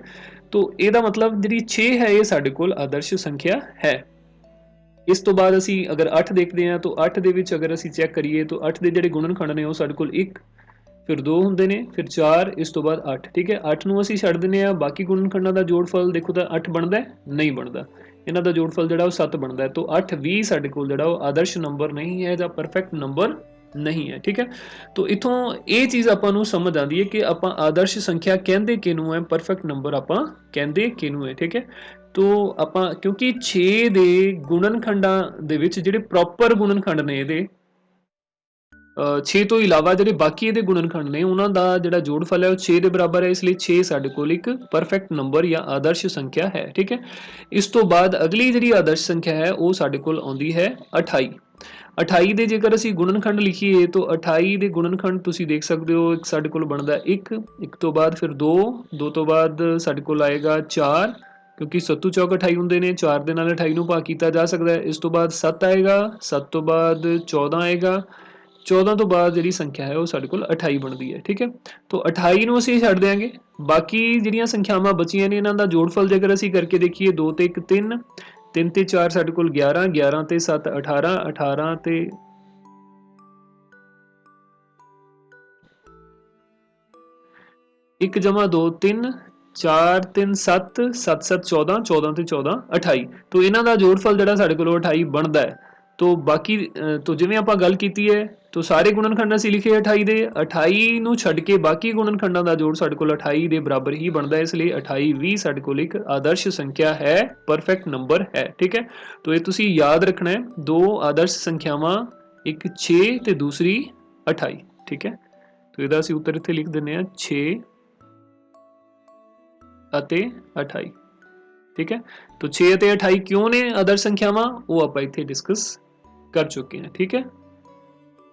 तो ਇਹਦਾ ਮਤਲਬ ਜਿਹੜੀ 6 ਹੈ ਇਹ ਸਾਡੇ ਕੋਲ ਆਦਰਸ਼ ਸੰਖਿਆ ਹੈ। ਇਸ ਤੋਂ ਬਾਅਦ ਅਸੀਂ ਅਗਰ 8 ਦੇਖਦੇ ਹਾਂ ਤਾਂ 8 ਦੇ ਵਿੱਚ ਅਗਰ ਅਸੀਂ ਚੈੱਕ ਕਰੀਏ ਤਾਂ 8 ਦੇ ਜਿਹੜੇ ਗੁਣਨਖੰਡ ਨੇ ਉਹ ਸਾਡੇ ਕੋਲ 1 फिर 2 ਹੁੰਦੇ ਨੇ फिर 4 ਇਸ ਤੋਂ ਬਾਅਦ 8 ਠੀਕ ਹੈ। 8 ਨੂੰ ਅਸੀਂ ਛੱਡ ਦਿੰਦੇ ਹਾਂ ਬਾਕੀ ਗੁਣਨਖੰਡਾਂ ਦਾ ਜੋੜਫਲ ਦੇਖੋ ਤਾਂ 8 ਬਣਦਾ ਨਹੀਂ ਬਣਦਾ। ਇਹਨਾਂ ਦਾ ਜੋੜਫਲ ਜਿਹੜਾ ਉਹ 7 ਬਣਦਾ ਹੈ। तो 8 ਵੀ ਸਾਡੇ ਕੋਲ ਜਿਹੜਾ ਉਹ ਆਦਰਸ਼ ਨੰਬਰ ਨਹੀਂ ਹੈ ਜਾਂ ਪਰਫੈਕਟ ਨੰਬਰ ਨਹੀਂ ਹੈ ਠੀਕ ਹੈ। तो ਇਥੋਂ ਇਹ ਚੀਜ਼ ਆਪਾਂ ਨੂੰ ਸਮਝ ਆਉਂਦੀ ਹੈ ਕਿ ਆਪਾਂ ਆਦਰਸ਼ ਸੰਖਿਆ ਕਹਿੰਦੇ ਕਿਹਨੂੰ ਹੈ ਪਰਫੈਕਟ ਨੰਬਰ ਆਪਾਂ ਕਹਿੰਦੇ ਕਿਹਨੂੰ ਹੈ ਠੀਕ ਹੈ। तो ਆਪਾਂ ਕਿਉਂਕਿ 6 ਦੇ ਗੁਣਨਖੰਡਾਂ ਦੇ ਵਿੱਚ ਜਿਹੜੇ ਪ੍ਰੋਪਰ ਗੁਣਨਖੰਡ ਨੇ ਇਹਦੇ 6 ਤੋਂ ਇਲਾਵਾ ਜਿਹੜੇ ਬਾਕੀ ਇਹਦੇ ਗੁਣਨਖੰਡ ਨੇ ਉਹਨਾਂ ਦਾ ਜਿਹੜਾ ਜੋੜਫਲ ਹੈ ਉਹ 6 ਦੇ ਬਰਾਬਰ ਹੈ, ਇਸ ਲਈ 6 ਸਾਡੇ ਕੋਲ ਇੱਕ ਪਰਫੈਕਟ ਨੰਬਰ ਜਾਂ ਆਦਰਸ਼ ਸੰਖਿਆ ਹੈ। ਠੀਕ ਹੈ, ਇਸ ਤੋਂ ਬਾਅਦ ਅਗਲੀ ਜਿਹੜੀ ਆਦਰਸ਼ ਸੰਖਿਆ ਹੈ ਉਹ ਸਾਡੇ ਕੋਲ ਆਉਂਦੀ ਹੈ 28। 28 ਦੇ ਜੇਕਰ ਅਸੀਂ ਗੁਣਨਖੰਡ ਲਿਖੀਏ ਤਾਂ 28 ਦੇ ਗੁਣਨਖੰਡ ਤੁਸੀਂ ਦੇਖ ਸਕਦੇ ਹੋ, ਇੱਕ ਸਾਡੇ ਕੋਲ ਬਣਦਾ 1, 1 ਤੋਂ ਬਾਅਦ ਫਿਰ 2, 2 ਤੋਂ ਬਾਅਦ ਸਾਡੇ ਕੋਲ ਆਏਗਾ 4, ਕਿਉਂਕਿ 7 ਚੌਕ 28 ਹੁੰਦੇ ਨੇ, 4 ਦੇ ਨਾਲ 28 ਨੂੰ ਭਾਗ ਕੀਤਾ ਜਾ ਸਕਦਾ ਹੈ। ਇਸ ਤੋਂ ਬਾਅਦ 7 ਆਏਗਾ, 7 ਤੋਂ ਬਾਅਦ 14 ਆਏਗਾ, 14 ਤੋਂ ਬਾਅਦ ਜਿਹੜੀ ਸੰਖਿਆ ਹੈ ਉਹ ਸਾਡੇ ਕੋਲ 28 ਬਣਦੀ ਹੈ। ਠੀਕ ਹੈ, ਤਾਂ 28 ਨੂੰ ਅਸੀਂ ਛੱਡ ਦਿਆਂਗੇ, ਬਾਕੀ ਜਿਹੜੀਆਂ ਸੰਖਿਆਵਾਂ ਬਚੀਆਂ ਨੇ ਇਹਨਾਂ ਦਾ ਜੋੜਫਲ ਜੇਕਰ ਅਸੀਂ ਕਰਕੇ ਦੇਖੀਏ 2 ਤੇ 1 3, 3 ਤੇ 4 ਸਾਡੇ ਕੋਲ 11, 11 ਤੇ 7 18, 18 ਤੇ 1 ਜਮਾ 2 3, 4 3 7, 7 7 14, 14 ਤੇ 14 28, तो ਇਹਨਾਂ ਦਾ ਜੋੜਫਲ ਜਿਹੜਾ ਸਾਡੇ ਕੋਲ 28 ਬਣਦਾ ਹੈ। तो बाकी तो जिवें ਆਪਾਂ ਗੱਲ ਕੀਤੀ ਹੈ तो ਸਾਰੇ ਗੁਣਨਖੰਡ ਅਸੀਂ ਲਿਖੇ 28 ਦੇ, 28 ਨੂੰ ਛੱਡ ਕੇ ਬਾਕੀ ਗੁਣਨਖੰਡਾਂ ਦਾ ਜੋੜ ਸਾਡੇ ਕੋਲ 28 ਦੇ ਬਰਾਬਰ ਹੀ ਬਣਦਾ ਹੈ, ਇਸ ਲਈ 28 ਵੀ ਸਾਡੇ ਕੋਲ ਇੱਕ ਆਦਰਸ਼ ਸੰਖਿਆ ਹੈ, ਪਰਫੈਕਟ ਨੰਬਰ ਹੈ। ਠੀਕ ਹੈ, तो ਇਹ ਤੁਸੀਂ ਯਾਦ ਰੱਖਣਾ ਹੈ, ਦੋ ਆਦਰਸ਼ ਸੰਖਿਆਵਾਂ, ਇੱਕ 6 ਤੇ ਦੂਸਰੀ 28। ਠੀਕ ਹੈ, तो ਇਹਦਾ ਅਸੀਂ ਉੱਤਰ ਇੱਥੇ ਲਿਖ ਦਿੰਦੇ ਹਾਂ 6 ਅਤੇ 28। ठीक है, तो 6 ਅਤੇ 28 ਕਿਉਂ ਨੇ ਆਦਰਸ਼ ਸੰਖਿਆਵਾਂ ਉਹ ਆਪਾਂ ਇੱਥੇ ਡਿਸਕਸ कर चुके हैं। ठीक है,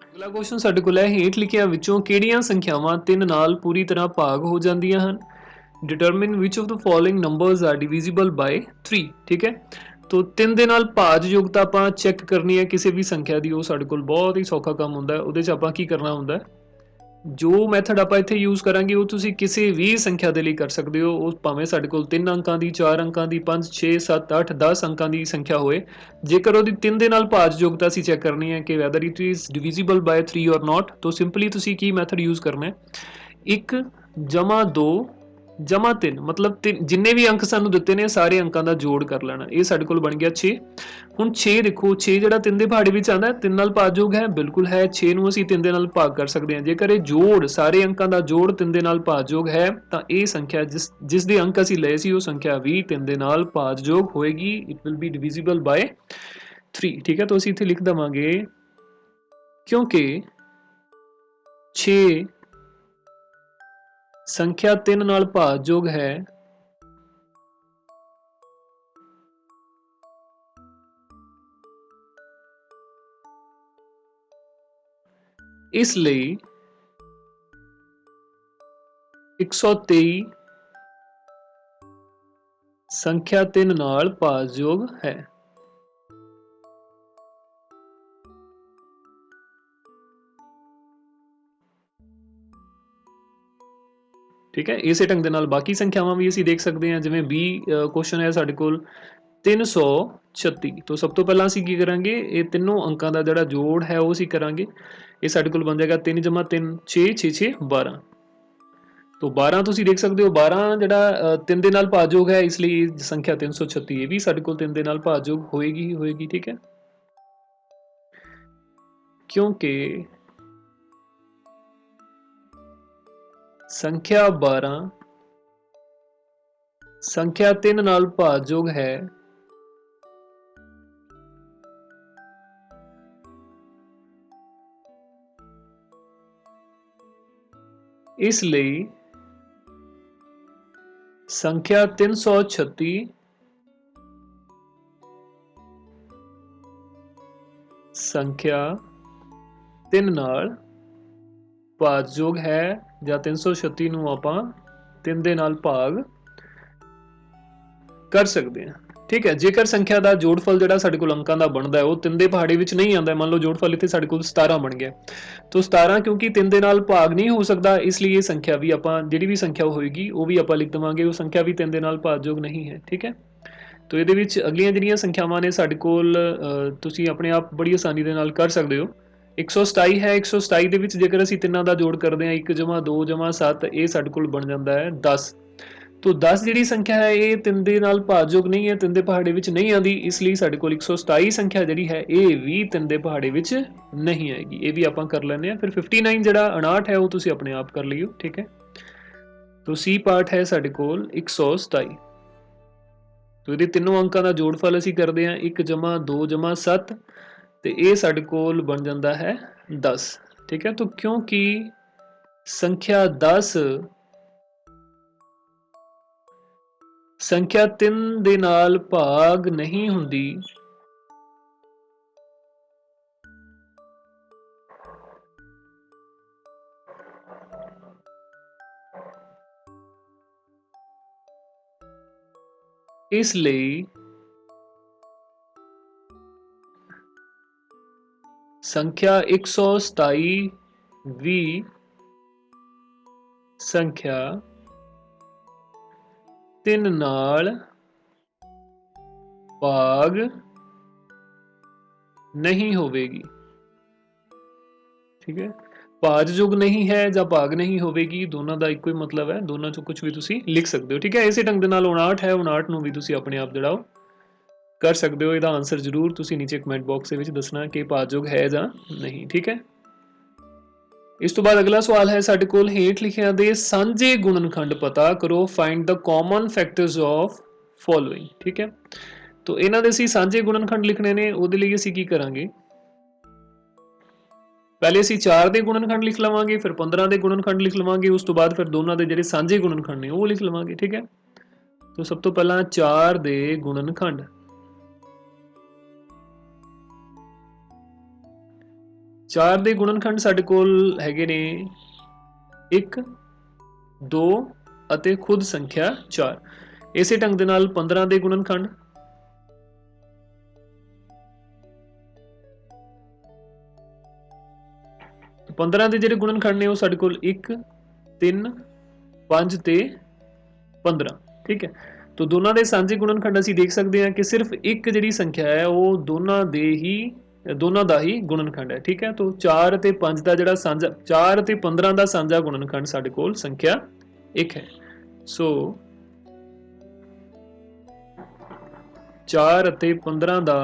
अगला क्वेश्चन साडे कोल है, हेठ लिखियां विचों किहड़ियां संख्यावां 3 नाल पूरी तरह भाग हो जांदियां हन, determine which of the following numbers are divisible by 3। ठीक है, तो 3 ਦੇ ਨਾਲ ਭਾਜਯੋਗਤਾ ਆਪਾਂ ਚੈੱਕ ਕਰਨੀ ਹੈ ਕਿਸੇ ਵੀ ਸੰਖਿਆ ਦੀ, ਉਹ ਸਾਡੇ ਕੋਲ ਬਹੁਤ ਹੀ ਸੌਖਾ ਕੰਮ ਹੁੰਦਾ ਹੈ। ਉਹਦੇ 'ਚ ਆਪਾਂ ਕੀ ਕਰਨਾ ਹੁੰਦਾ ਹੈ, जो मैथड आप इत्थे यूज़ करांगे वो तुसी किसी भी संख्या के लिए कर सकते हो, उस भावें साडे कोल 3 अंकां दी, 4 अंकां दी, 5 6 7 8 10 अंकां दी संख्या होए, जेकर उहदी 3 दे नाल भाजयोगता असीं चैक करनी है कि weather it is divisible by 3 और नॉट, तो सिंपली तुसी की मैथड यूज़ करना है, 1 जमा 2 जमा 3, मतलब जिन्ने भी अंक सानू दिते ने सारे अंकां दा जोड़ कर लेना, ये साडे कोल बन गया 6। हुण 6 देखो, 6 जिहड़ा 3 दे पहाड़े विच आंदा है, 3 नाल भाजयोग है, बिल्कुल है, 6 नूं असीं 3 दे नाल भाग कर सकते हैं। जेकर ये जोड़ सारे अंकां दा जोड़ 3 दे नाल भाजयोग है तां ये संख्या जिस दे अंक असीं लए सी वो संख्या भी 3 दे नाल भाजयोग होएगी, it will be divisible by 3। ठीक है, तो असीं इत्थे लिख देवांगे क्योंकि 6 संख्या 3 नाल भाजयोग है, इसलिए 123 संख्या 3 नाल भाजयोग है। ठीक है, इसे ढंग दे नाल बाकी संख्यावां भी असीं देख सकते हैं, जिवें 20 क्वेश्चन है साडे कोल 336, तो सब तो पहला असीं की करांगे, ये तीनों अंकां दा जिहड़ा जोड़ है वो असीं करांगे। ये साडे कोल बन जाएगा 3 जमा 3 6 6 6 12, तो 12 तुसीं देख सकते हो, 12 जिहड़ा 3 दे नाल भाजयोग है, इसलिए संख्या 336 ये भी साडे कोल 3 दे नाल भाजयोग होएगी ही होएगी। ठीक है, क्योंकि संख्या 12 संख्या 3 नाल भाजयोग है, इसलिए संख्या 336 संख्या 3 नाल भाजयोग है, ਜਾਂ 336 ਨੂੰ ਆਪਾਂ 3 ਦੇ ਨਾਲ ਭਾਗ ਕਰ ਸਕਦੇ ਹਾਂ। ठीक है, जेकर संख्या का जोड़फल जिहड़ा साडे कोल अंकां दा बनदा है वो 3 दे पहाड़े विच नहीं आंदा, मान लो जोड़फल इत्थे साडे कोल 17 बन गया, तो 17 क्योंकि 3 दे नाल भाग नहीं हो सकता, इसलिए ये संख्या भी आपां जिहड़ी भी संख्या होएगी वो भी आपां लिख देवांगे, वो संख्या भी 3 दे नाल भाजयोग नहीं है। ठीक है, तो इहदे विच अगलियां जिहड़ियां संख्यावां ने साडे कोल तुसीं अपने आप बड़ी आसानी दे नाल कर सकदे हो। 127 है, 127 ਦੇ ਵਿੱਚ ਜੇਕਰ ਅਸੀਂ ਤਿੰਨਾਂ ਦਾ ਜੋੜ ਕਰਦੇ ਹਾਂ 1 ਜਮਾ 2 ਜਮਾ 7, ਇਹ ਸਾਡੇ ਕੋਲ ਬਣ ਜਾਂਦਾ ਹੈ 10। तो 10 ਜਿਹੜੀ ਸੰਖਿਆ ਹੈ ਇਹ 3 ਦੇ ਨਾਲ ਭਾਜਯੋਗ ਨਹੀਂ ਹੈ, 3 ਦੇ ਪਹਾੜੇ ਵਿੱਚ ਨਹੀਂ ਆਉਂਦੀ, ਇਸ ਲਈ ਸਾਡੇ ਕੋਲ 127 ਸੰਖਿਆ ਜਿਹੜੀ ਹੈ ਇਹ ਵੀ 3 ਦੇ ਪਹਾੜੇ ਵਿੱਚ ਨਹੀਂ ਆਏਗੀ। ਇਹ ਵੀ ਆਪਾਂ ਕਰ ਲੈਂਦੇ ਹਾਂ। ਫਿਰ 59 ਜਿਹੜਾ 59 ਹੈ ਉਹ ਤੁਸੀਂ ਆਪਣੇ ਆਪ ਕਰ ਲਿਓ। ਠੀਕ ਹੈ, तो C ਪਾਰਟ ਹੈ ਸਾਡੇ ਕੋਲ 127, तो ਇਹਦੇ ਤਿੰਨੋਂ ਅੰਕਾਂ ਦਾ ਜੋੜਫਲ ਅਸੀਂ ਕਰਦੇ ਹਾਂ 1 ਜਮਾ 2 ਜਮਾ 7, ਤੇ ਇਹ ਸਾਡੇ ਕੋਲ ਬਣ ਜਾਂਦਾ ਹੈ 10। ठीक है। तो क्योंकि संख्या 10 संख्या 3 ਦੇ ਨਾਲ ਭਾਗ ਨਹੀਂ ਹੁੰਦੀ, ਇਸ ਲਈ संख्या 127 भी संख्या 3 नाल भाग नहीं होवेगी। ठीक है, भाजयोग नहीं है ਜਾਂ ਭਾਗ नहीं ਹੋਵੇਗੀ, ਦੋਨਾਂ ਦਾ ਇੱਕੋ ਹੀ ਮਤਲਬ ਹੈ, ਦੋਨਾਂ ਚੋਂ ਕੁਝ ਵੀ ਤੁਸੀਂ ਲਿਖ ਸਕਦੇ ਹੋ। ਠੀਕ ਹੈ, ਇਸੇ ਢੰਗ ਦੇ ਨਾਲ 59 ਹੈ, 59 ਨੂੰ ਵੀ ਤੁਸੀਂ ਆਪਣੇ ਆਪ ਜਿਹੜਾ ਕਰ ਸਕਦੇ ਹੋ। ਇਹਦਾ ਆਨਸਰ ਜ਼ਰੂਰ ਤੁਸੀਂ ਨੀਚੇ ਕਮੈਂਟ ਬਾਕਸ ਦੇ ਵਿੱਚ ਦੱਸਣਾ ਕਿ ਭਾਜयोग ਹੈ ਜਾਂ ਨਹੀਂ। ਠੀਕ ਹੈ, ਇਸ ਤੋਂ ਬਾਅਦ ਅਗਲਾ ਸਵਾਲ ਹੈ ਸਾਡੇ ਕੋਲ, ਹੇਠ ਲਿਖਿਆਂ ਦੇ ਸਾਂਝੇ ਗੁਣਨਖੰਡ ਪਤਾ ਕਰੋ, find the common factors of following. ਠੀਕ ਹੈ, तो ਇਹਨਾਂ ਦੇ ਅਸੀਂ ਸਾਂਝੇ ਗੁਣਨਖੰਡ ਲਿਖਣੇ ਨੇ। ਉਹਦੇ ਲਈ ਅਸੀਂ ਕੀ ਕਰਾਂਗੇ, ਪਹਿਲੇ ਅਸੀਂ 4 ਦੇ ਗੁਣਨਖੰਡ ਲਿਖ ਲਵਾਂਗੇ, ਫਿਰ 15 ਦੇ ਗੁਣਨਖੰਡ ਲਿਖ ਲਵਾਂਗੇ, ਉਸ ਤੋਂ ਬਾਅਦ ਫਿਰ ਦੋਨਾਂ ਦੇ ਜਿਹੜੇ ਸਾਂਝੇ ਗੁਣਨਖੰਡ ਨੇ ਉਹ ਲਿਖ ਲਵਾਂਗੇ। ਠੀਕ ਹੈ, तो ਸਭ ਤੋਂ ਪਹਿਲਾਂ 4 ਦੇ ਗੁਣਨਖੰਡ। 4 ਦੇ ਗੁਣਨਖੰਡ ਸਾਡੇ ਕੋਲ ਹੈਗੇ ਨੇ 1 2 ਅਤੇ ਖੁਦ ਸੰਖਿਆ 4। ਇਸੇ ਢੰਗ ਦੇ ਨਾਲ 15 ਦੇ ਗੁਣਨਖੰਡ, 15 ਦੇ ਜਿਹੜੇ ਗੁਣਨਖੰਡ ਨੇ ਉਹ ਸਾਡੇ ਕੋਲ 1 3 5 ਤੇ 15। ਠੀਕ ਹੈ, तो ਦੋਨਾਂ ਦੇ ਸਾਂਝੇ ਗੁਣਨਖੰਡ ਅਸੀਂ ਦੇਖ ਸਕਦੇ ਹਾਂ ਕਿ ਸਿਰਫ ਇੱਕ ਜਿਹੜੀ ਸੰਖਿਆ ਹੈ ਉਹ ਦੋਨਾਂ ਦਾ ਹੀ ਗੁਣਨਖੰਡ ਹੈ। ਠੀਕ ਹੈ, तो 4 ਅਤੇ 5 ਦਾ ਜਿਹੜਾ ਸਾਂਝਾ, 4 ਅਤੇ 15 ਦਾ ਸਾਂਝਾ ਗੁਣਨਖੰਡ ਸਾਡੇ ਕੋਲ ਸੰਖਿਆ 1 ਹੈ। ਸੋ 4 ਅਤੇ 15 ਦਾ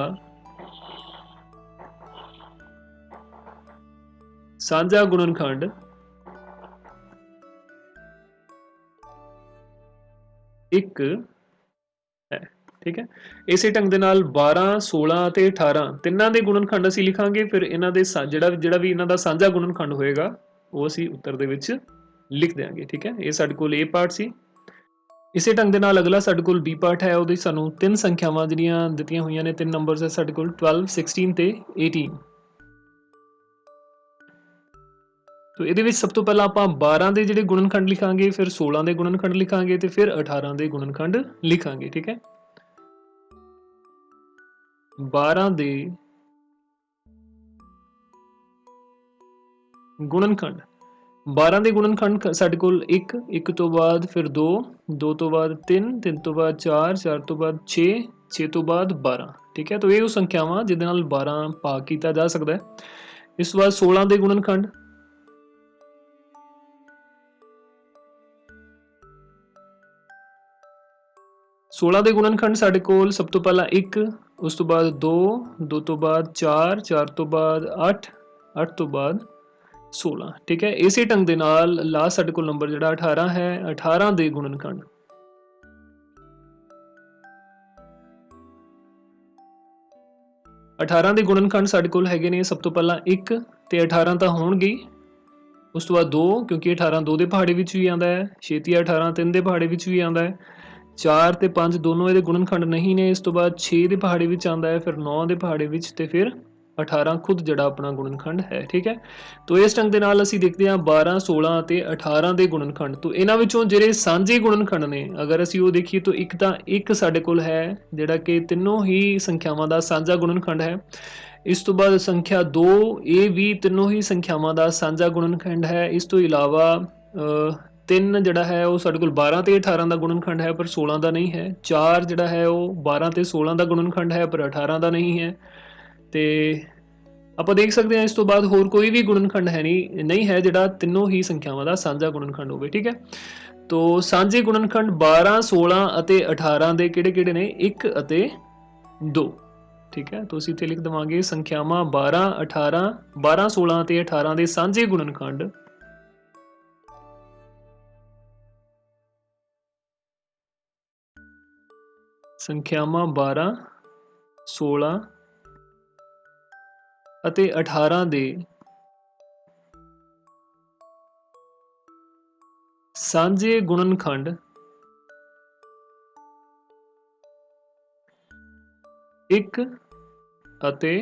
ਸਾਂਝਾ ਗੁਣਨਖੰਡ 1 ਹੈ। ਠੀਕ ਹੈ, ਇਸੇ ਢੰਗ ਦੇ ਨਾਲ 12 16 ਅਤੇ 18 ਤਿੰਨਾਂ ਦੇ ਗੁਣਨਖੰਡ ਅਸੀਂ ਲਿਖਾਂਗੇ, ਫਿਰ ਇਹਨਾਂ ਦੇ ਜਿਹੜਾ ਵੀ ਇਹਨਾਂ ਦਾ ਸਾਂਝਾ ਗੁਣਨਖੰਡ ਹੋਏਗਾ ਉਹ ਅਸੀਂ ਉੱਤਰ ਦੇ ਵਿੱਚ ਲਿਖ ਦਿਆਂਗੇ। ਠੀਕ ਹੈ, ਇਹ ਸਾਡੇ ਕੋਲ A ਪਾਰਟ ਸੀ। ਇਸੇ ਢੰਗ ਦੇ ਨਾਲ ਅਗਲਾ ਸਾਡੇ ਕੋਲ B ਪਾਰਟ ਹੈ, ਉਹਦੇ ਸਾਨੂੰ ਤਿੰਨ ਸੰਖਿਆਵਾਂ ਜਿਹੜੀਆਂ ਦਿੱਤੀਆਂ ਹੋਈਆਂ ਨੇ, ਤਿੰਨ ਨੰਬਰਸ ਹੈ ਸਾਡੇ ਕੋਲ 12 16 ਤੇ 18। तो ये सब तो पहला आप 12 के जोड़े गुणनखंड लिखांगे, फिर 16 के गुणनखंड लिखांगे, तो फिर 18 के गुणनखंड लिखांगे। ठीक है, 12 के गुणनखंड, 12 के गुणनखंड साडे कोल 1 तो बाद फिर 2 तो बाद 3 तो बाद 4 तो बाद 6 तो बाद 12। ठीक है, तो ये संख्यावां जिहदे नाल 12 भाग किया जा सकता है। इस तो बाद 16 के गुणनखंड, 16 के गुणनखंड साडे कोल सब तो पहला 1, उस तो बाद 2 तो बाद 4 तो बाद 8 तो बाद 16। ठीक है, इसी ढंग दे नाल लास्ट साडे कोल नंबर जिहड़ा 18 है, 18 के गुणनखंड, 18 के गुणनखंड साडे कोल हैगे ने सब तो पहला 1 ते 18 तां होणगे, उस तो बाद 2 क्योंकि 18 2 के पहाड़े विच भी आंदा है, 6 18 3 के पहाड़े विच भी आंदा है, 4 ਤੇ 5 दोनों ये गुणनखंड नहीं ने। इस तो बाद 6 के पहाड़े विच आंदा है, फिर 9 के पहाड़े विच ते फिर 18 खुद जड़ा अपना गुणनखंड है। ठीक है, तो इस ढंग दे नाल असीं देखते हैं 12 16 ते 18 के गुणनखंड। तो इन्हां विचों जिहड़े सांझे गुणनखंड ने अगर असीं वो देखिए तो एक तां एक साडे कोल है जिहड़ा कि तीनों ही संख्यावां दा साझा गुणनखंड है। इस तो बाद संख्या 2 ये भी तीनों ही संख्यावां दा साझा गुणनखंड है। इस तो इलावा 3 जिहड़ा है वो साडे कोल 12 ते 18 का गुणनखंड है पर 16 का नहीं है। 4 जिहड़ा है वो 12 ते 16 का गुणनखंड है पर 18 का नहीं है। तो आप देख सकते हैं इस तो बाद होर कोई भी गुणनखंड है नहीं है जिहड़ा तीनों ही संख्यावां का साझा गुणनखंड होवे। ठीक है, तो साझे गुणनखंड 12 16 ਅਤੇ 18 ਦੇ ਕਿਹੜੇ-ਕਿਹੜੇ ਨੇ 1 ਅਤੇ 2। ठीक है, तो ਅਸੀਂ ਇੱਥੇ ਲਿਖ ਦਵਾਂਗੇ ਸੰਖਿਆਵਾਂ 12 18 12 16 ਅਤੇ 18 ਦੇ ਸਾਂਝੇ ਗੁਣਨਖੰਡ संख्यावां 12 16 ਅਤੇ 18 ਦੇ ਸਾਂਝੇ ਗੁਣਨਖੰਡ ਇੱਕ ਅਤੇ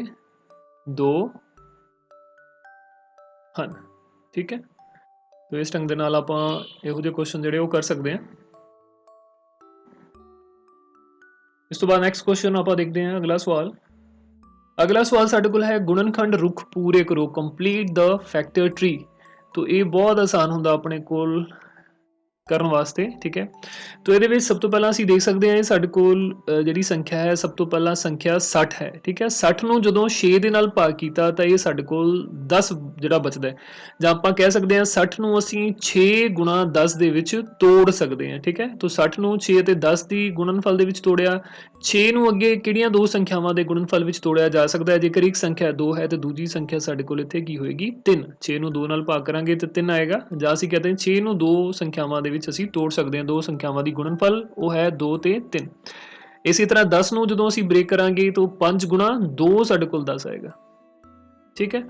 2 ਹਨ। ठीक है, तो इस ढंग दे नाल आपां इहो ਜਿਹੇ क्वेश्चन ਜਿਹੜੇ ਉਹ ਕਰ ਸਕਦੇ ਹਾਂ। ਇਸ ਤੋਂ ਬਾਅਦ ਨੈਕਸਟ क्वेश्चन ਆਪਾਂ ਦੇਖਦੇ ਹਾਂ ਅਗਲਾ ਸਵਾਲ। ਅਗਲਾ ਸਵਾਲ ਸਾਡੇ ਕੋਲ ਹੈ ਗੁਣਨਖੰਡ ਰੁੱਖ ਪੂਰੇ ਕਰੋ, ਕੰਪਲੀਟ ਦ ਫੈਕਟਰ ਟਰੀ। तो ये बहुत आसान ਹੁੰਦਾ ਆਪਣੇ ਕੋਲ ਕਰਨ ਵਾਸਤੇ। ठीक है, तो ਇਹਦੇ ਵਿੱਚ ਸਭ ਤੋਂ ਪਹਿਲਾਂ ਅਸੀਂ ਦੇਖ ਸਕਦੇ ਹਾਂ ਸਾਡੇ ਕੋਲ ਜਿਹੜੀ ਸੰਖਿਆ ਹੈ, ਸਭ ਤੋਂ ਪਹਿਲਾਂ ਸੰਖਿਆ 60 ਹੈ। ठीक है, 60 ਨੂੰ ਜਦੋਂ 6 ਦੇ ਨਾਲ ਭਾਗ ਕੀਤਾ ਤਾਂ ਇਹ ਸਾਡੇ ਕੋਲ 10 ਜਿਹੜਾ ਬਚਦਾ ਹੈ, ਜਾਂ ਆਪਾਂ ਕਹਿ ਸਕਦੇ ਹਾਂ 60 ਨੂੰ ਅਸੀਂ 6 ਗੁਣਾ 10 ਦੇ ਵਿੱਚ ਤੋੜ ਸਕਦੇ ਹਾਂ। ठीक है, तो 60 ਨੂੰ 6 ਅਤੇ 10 ਦੀ ਗੁਣਨਫਲ ਦੇ ਵਿੱਚ ਤੋੜਿਆ, 6 ਨੂੰ ਅੱਗੇ ਕਿਹੜੀਆਂ ਦੋ ਸੰਖਿਆਵਾਂ ਦੇ ਗੁਣਨਫਲ ਵਿੱਚ ਤੋੜਿਆ ਜਾ ਸਕਦਾ ਹੈ। ਜੇਕਰ ਇੱਕ ਸੰਖਿਆ 2 ਹੈ ਤੇ ਦੂਜੀ ਸੰਖਿਆ ਸਾਡੇ ਕੋਲ ਇੱਥੇ ਕੀ ਹੋਏਗੀ 3। 6 ਨੂੰ 2 ਨਾਲ ਭਾਗ ਕਰਾਂਗੇ ਤੇ 3 ਆਏਗਾ, ਜਾਂ ਅਸੀਂ ਕਹਿੰਦੇ ਹਾਂ 6 ਨੂੰ ਦੋ ਸੰਖਿਆਵਾਂ ਦੇ ਵਿੱਚ ਅਸੀਂ ਤੋੜ ਸਕਦੇ ਹਾਂ। ਦੋ ਸੰਖਿਆਵਾਂ ਦੀ ਗੁਣਨਫਲ ਉਹ ਹੈ 2 ਤੇ 3। ਇਸੇ ਤਰ੍ਹਾਂ 10 ਨੂੰ ਜਦੋਂ ਅਸੀਂ ਬ੍ਰੇਕ ਕਰਾਂਗੇ ਤਾਂ 5 ਗੁਣਾ 2 ਸਾਡੇ ਕੋਲ 10 ਆਏਗਾ। ठीक है,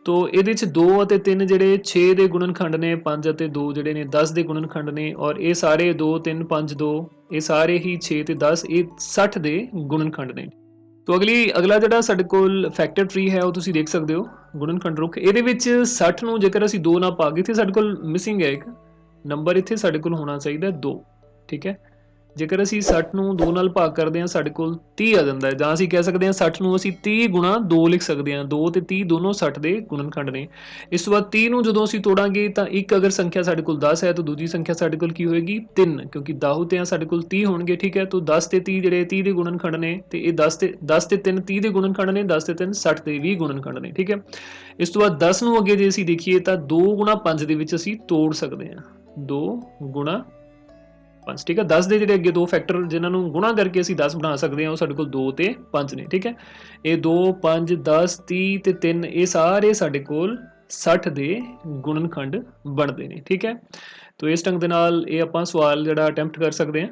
तो ਇਹਦੇ ਚ 2 ਅਤੇ 3 ਜਿਹੜੇ 6 ਦੇ ਗੁਣਨਖੰਡ ਨੇ, 5 ਅਤੇ 2 ਜਿਹੜੇ ਨੇ 10 ਦੇ ਗੁਣਨਖੰਡ ਨੇ, ਔਰ ਇਹ ਸਾਰੇ 2 3 5 2 ਇਹ ਸਾਰੇ ਹੀ 6 ਤੇ 10 ਇਹ 60 ਦੇ ਗੁਣਨਖੰਡ ਨੇ। तो अगला ਜਿਹੜਾ ਸਾਡੇ ਕੋਲ ਫੈਕਟਰ ਟਰੀ ਹੈ ਉਹ ਤੁਸੀਂ ਦੇਖ ਸਕਦੇ ਹੋ ਗੁਣਨਖੰਡ ਰੁੱਖ। ਇਹਦੇ ਵਿੱਚ 60 ਨੂੰ ਜੇਕਰ ਅਸੀਂ 2 ਨਾਲ ਭਾਗ, ਇੱਥੇ ਸਾਡੇ ਕੋਲ ਮਿਸਿੰਗ ਹੈ ਇੱਕ ਨੰਬਰ, ਇੱਥੇ ਸਾਡੇ ਕੋਲ ਹੋਣਾ ਚਾਹੀਦਾ 2। ठीक है, ਜੇਕਰ ਅਸੀਂ 60 ਨੂੰ 2 ਨਾਲ ਭਾਗ ਕਰਦੇ ਹਾਂ ਸਾਡੇ ਕੋਲ 30 ਆ ਜਾਂਦਾ ਹੈ, ਜਾਂ ਅਸੀਂ ਕਹਿ ਸਕਦੇ ਹਾਂ 60 ਨੂੰ ਅਸੀਂ 30 ਗੁਣਾ 2 ਲਿਖ ਸਕਦੇ ਹਾਂ। 2 ਤੇ 30 ਦੋਨੋਂ 60 ਦੇ ਗੁਣਨਖੰਡ ਨੇ। ਇਸ ਤੋਂ ਬਾਅਦ 30 ਨੂੰ ਜਦੋਂ ਅਸੀਂ ਤੋੜਾਂਗੇ ਤਾਂ ਇੱਕ ਅਗਰ ਸੰਖਿਆ ਸਾਡੇ ਕੋਲ 10 ਹੈ ਤਾਂ ਦੂਜੀ ਸੰਖਿਆ ਸਾਡੇ ਕੋਲ ਕੀ ਹੋਏਗੀ 3, ਕਿਉਂਕਿ 10 ਤੇ ਸਾਡੇ ਕੋਲ 30 ਹੋਣਗੇ। ਠੀਕ ਹੈ, ਤਾਂ 10 ਤੇ 30 ਜਿਹੜੇ 30 ਦੇ ਗੁਣਨਖੰਡ ਨੇ, ਤੇ ਇਹ 10 ਤੇ 3 30 ਦੇ ਗੁਣਨਖੰਡ ਨੇ, 10 ਤੇ 3 60 ਦੇ ਵੀ ਗੁਣਨਖੰਡ ਨੇ। ਠੀਕ ਹੈ, ਇਸ ਤੋਂ ਬਾਅਦ 10 ਨੂੰ ਅੱਗੇ ਜੇ ਅਸੀਂ ਦੇਖੀਏ ਤਾਂ 2 ਗੁਣਾ 5 ਦੇ ਵਿੱਚ ਅਸੀਂ ਤੋੜ ਸਕਦੇ ਹਾਂ। 2 ਗੁਣਾ 5। ठीक है, 10 ਦੇ ਜਿਹੜੇ ਅੱਗੇ ਦੋ ਫੈਕਟਰ ਜਿਨ੍ਹਾਂ ਨੂੰ ਗੁਣਾ ਕਰਕੇ ਅਸੀਂ 10 ਬਣਾ ਸਕਦੇ ਹਾਂ ਉਹ ਸਾਡੇ ਕੋਲ 2 ਤੇ 5 ਨੇ। ਠੀਕ ਹੈ, ਇਹ 2 5 10 30 ਤੇ 3 ਇਹ ਸਾਰੇ ਸਾਡੇ ਕੋਲ 60 ਦੇ ਗੁਣਨਖੰਡ ਬਣਦੇ ਨੇ। ਠੀਕ ਹੈ, तो इस ढंग ਦੇ ਨਾਲ ਇਹ ਆਪਾਂ ਸਵਾਲ ਜਿਹੜਾ ਅਟੈਂਪਟ ਕਰ ਸਕਦੇ ਹਾਂ।